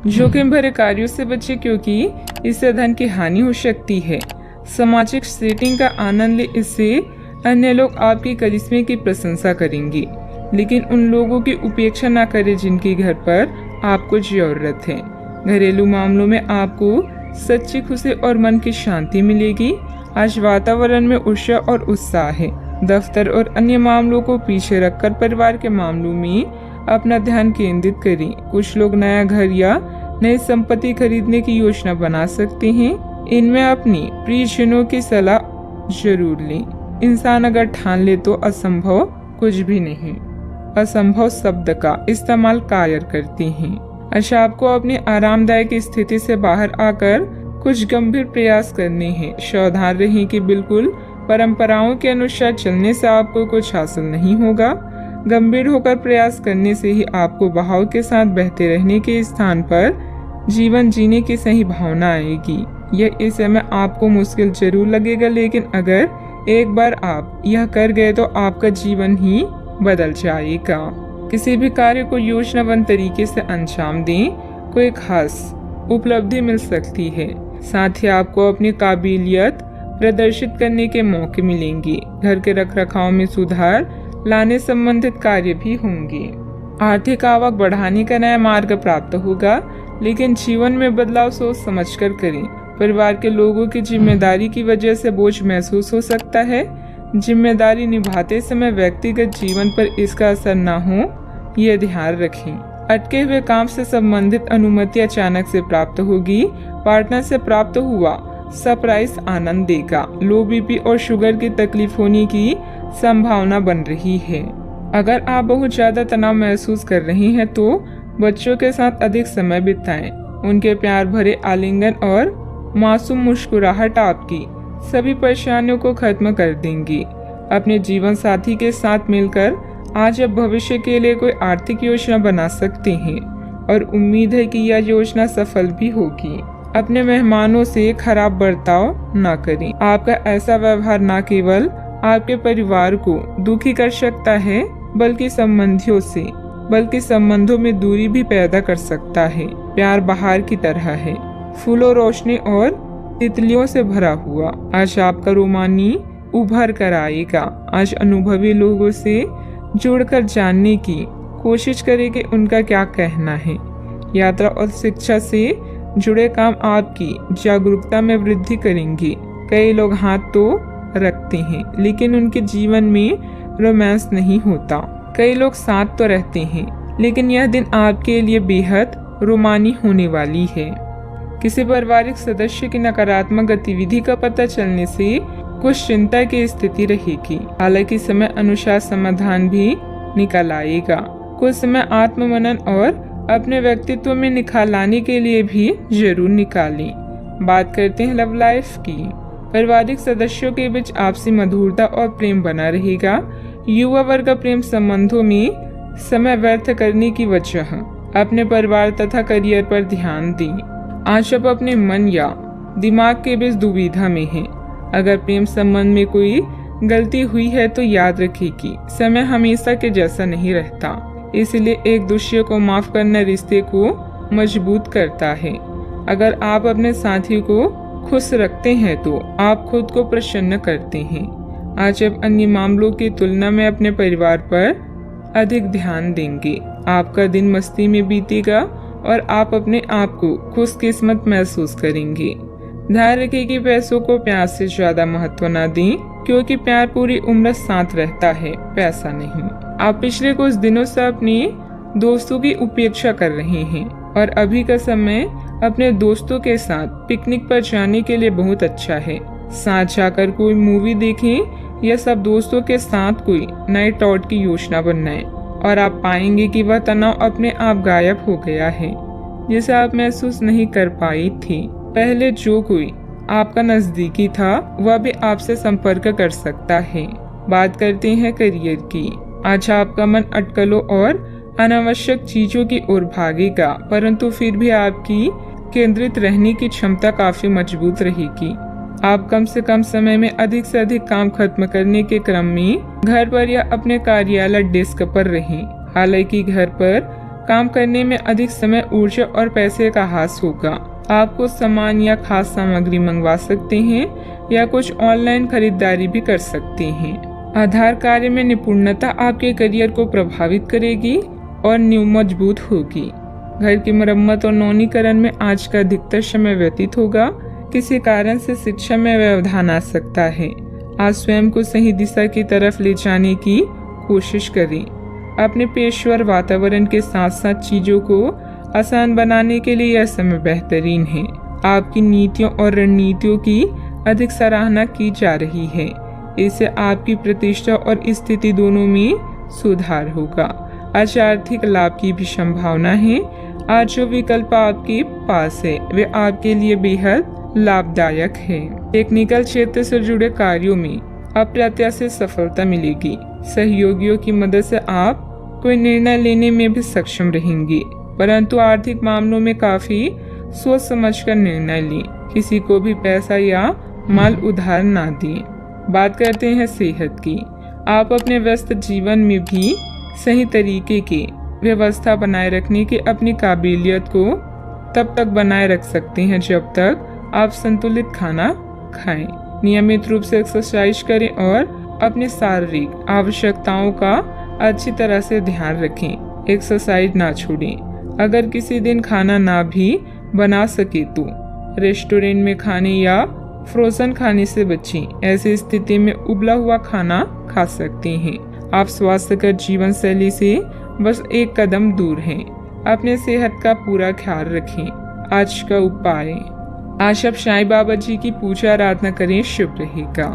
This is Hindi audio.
जोखिम भरे कार्यों से बचे क्योंकि इससे धन की हानि हो सकती है। सामाजिक सेटिंग का आनंद ले, इससे अन्य लोग आपकी करिश्मे की प्रशंसा करेंगे, लेकिन उन लोगों की उपेक्षा न करें जिनके घर पर आपको जरूरत है। घरेलू मामलों में आपको सच्ची खुशी और मन की शांति मिलेगी। आज वातावरण में ऊर्जा और उत्साह है। दफ्तर और अन्य मामलों को पीछे रखकर परिवार के मामलों में अपना ध्यान केंद्रित करें। कुछ लोग नया घर या नई संपत्ति खरीदने की योजना बना सकते हैं। इनमें अपनी प्रियजनों की सलाह जरूर लें। इंसान अगर ठान ले तो असंभव कुछ भी नहीं। असंभव शब्द का इस्तेमाल कायर करते हैं। अच्छा, आपको अपनी आरामदायक स्थिति से बाहर आकर कुछ गंभीर प्रयास करने हैं। सावधान रहें कि बिल्कुल परंपराओं के अनुसार चलने से आपको कुछ हासिल नहीं होगा। गंभीर होकर प्रयास करने से ही आपको बहाव के साथ बहते रहने के स्थान पर जीवन जीने की सही भावना आएगी। यह इस समय आपको मुश्किल जरूर लगेगा, लेकिन अगर एक बार आप यह कर गए तो आपका जीवन ही बदल जाएगा। किसी भी कार्य को योजनाबद्ध तरीके से अंजाम दें, कोई खास उपलब्धि मिल सकती है। साथ ही आपको अपनी काबिलियत प्रदर्शित करने के मौके मिलेंगे। घर के रखरखाव में सुधार लाने संबंधित कार्य भी होंगे। आर्थिक आवक बढ़ाने का नया मार्ग प्राप्त होगा, लेकिन जीवन में बदलाव सोच समझकर करें। परिवार के लोगों की जिम्मेदारी की वजह से बोझ महसूस हो सकता है। जिम्मेदारी निभाते समय व्यक्तिगत जीवन पर इसका असर न हो, यह ध्यान रखें। अटके हुए काम से संबंधित अनुमति अचानक से प्राप्त होगी। पार्टनर से प्राप्त हुआ सरप्राइज आनंद देगा। लो बीपी और शुगर की तकलीफ होने की संभावना बन रही है। अगर आप बहुत ज्यादा तनाव महसूस कर रहे हैं तो बच्चों के साथ अधिक समय बिताएं। उनके प्यार भरे आलिंगन और मासूम मुस्कुराहट आपकी सभी परेशानियों को खत्म कर देंगी। अपने जीवन साथी के साथ मिलकर आज आप भविष्य के लिए कोई आर्थिक योजना बना सकते हैं और उम्मीद है कि यह योजना सफल भी होगी। अपने मेहमानों से खराब बर्ताव न करें। आपका ऐसा व्यवहार न केवल आपके परिवार को दुखी कर सकता है, बल्कि संबंधों में दूरी भी पैदा कर सकता है। प्यार बहार की तरह है, फूलों, रोशनी और तितलियों से भरा हुआ। आज आपका रोमानी उभर कर आएगा। आज अनुभवी लोगों से जुड़कर जानने की कोशिश करें कि उनका क्या कहना है। यात्रा और शिक्षा से जुड़े काम आपकी जागरूकता में वृद्धि करेंगे। कई लोग हाथ तो रखते हैं, लेकिन उनके जीवन में रोमांस नहीं होता। कई लोग साथ तो रहते हैं, लेकिन यह दिन आपके लिए बेहद रोमानी होने वाली है। किसी पारिवारिक सदस्य की नकारात्मक गतिविधि का पता चलने से कुछ चिंता की स्थिति रहेगी। हालांकि समय अनुसार समाधान भी निकल आएगा। कुछ समय आत्ममनन और अपने व्यक्तित्व में निखार लाने के लिए भी जरूर निकालें। बात करते हैं लव लाइफ की। पारिवारिक सदस्यों के बीच आपसी मधुरता और प्रेम बना रहेगा। युवा वर्ग का प्रेम संबंधों में समय व्यर्थ करने की वजह अपने परिवार तथा करियर पर ध्यान दें। आज आप अपने मन या दिमाग के बीच दुविधा में हैं। अगर प्रेम संबंध में कोई गलती हुई है तो याद रखिए कि समय हमेशा के जैसा नहीं रहता, इसलिए एक दूसरे को माफ करना रिश्ते को मजबूत करता है। अगर आप अपने साथी को खुश रखते हैं तो आप खुद को प्रसन्न करते हैं। आज आप अन्य मामलों की तुलना में अपने परिवार पर अधिक ध्यान देंगे। आपका दिन मस्ती में बीतेगा और आप अपने आप को खुशकिस्मत महसूस करेंगे। ध्यान रखें कि पैसों को प्यार से ज्यादा महत्व न दें, क्योंकि प्यार पूरी उम्र साथ रहता है, पैसा नहीं। आप पिछले कुछ दिनों से अपने दोस्तों की उपेक्षा कर रहे हैं और अभी का समय अपने दोस्तों के साथ पिकनिक पर जाने के लिए बहुत अच्छा है। साथ जाकर कोई मूवी देखें या सब दोस्तों के साथ कोई नाइट आउट की योजना बनाएं और आप पाएंगे कि वह तनाव अपने आप गायब हो गया है, जिसे आप महसूस नहीं कर पाई थी। पहले जो कोई आपका नजदीकी था वह भी आपसे संपर्क कर सकता है। बात करते हैं करियर की। आज आपका मन अटकलों और अनावश्यक चीजों की ओर भागेगा, परंतु फिर भी आपकी केंद्रित रहने की क्षमता काफी मजबूत रहेगी। आप कम से कम समय में अधिक से अधिक काम खत्म करने के क्रम में घर पर या अपने कार्यालय डेस्क पर रहें। हालांकि घर पर काम करने में अधिक समय, ऊर्जा और पैसे का हास होगा। आपको सामान या खास सामग्री मंगवा सकते हैं या कुछ ऑनलाइन खरीदारी भी कर सकते हैं। आधार कार्य में निपुणता आपके करियर को प्रभावित करेगी और नींव मजबूत होगी। घर की मरम्मत और नवीनीकरण में आज का अधिकतर समय व्यतीत होगा। किसी कारण से शिक्षा में व्यवधान आ सकता है। आज स्वयं को सही दिशा की तरफ ले जाने की कोशिश करें। अपने पेशेवर वातावरण के साथ साथ चीजों को आसान बनाने के लिए यह समय बेहतरीन है। आपकी नीतियों और रणनीतियों की अधिक सराहना की जा रही है। इससे आपकी प्रतिष्ठा और स्थिति दोनों में सुधार होगा। आज आर्थिक लाभ की भी संभावना है। आज जो विकल्प आपके पास है वे आपके लिए बेहद लाभदायक है। टेक्निकल क्षेत्र से जुड़े कार्यों में अप्रत्याशित सफलता मिलेगी। सहयोगियों की मदद से आप कोई निर्णय लेने में भी सक्षम रहेंगे, परंतु आर्थिक मामलों में काफी सोच समझकर निर्णय लें। किसी को भी पैसा या माल उधार ना दें। बात करते हैं सेहत की। आप अपने व्यस्त जीवन में भी सही तरीके की व्यवस्था बनाए रखने की अपनी काबिलियत को तब तक बनाए रख सकते हैं जब तक आप संतुलित खाना खाएं। नियमित रूप से एक्सरसाइज करें और अपनी शारीरिक आवश्यकताओं का अच्छी तरह से ध्यान रखें। एक्सरसाइज ना छोड़ें। अगर किसी दिन खाना ना भी बना सके तो रेस्टोरेंट में खाने या फ्रोजन खाने से बचें। ऐसी स्थिति में उबला हुआ खाना खा सकते हैं। आप स्वास्थ्यकर जीवन शैली से बस एक कदम दूर हैं। अपने सेहत का पूरा ख्याल रखें। आज का उपाय, आज आप साईं बाबा जी की पूजा आराधना करें, शुभ रहेगा।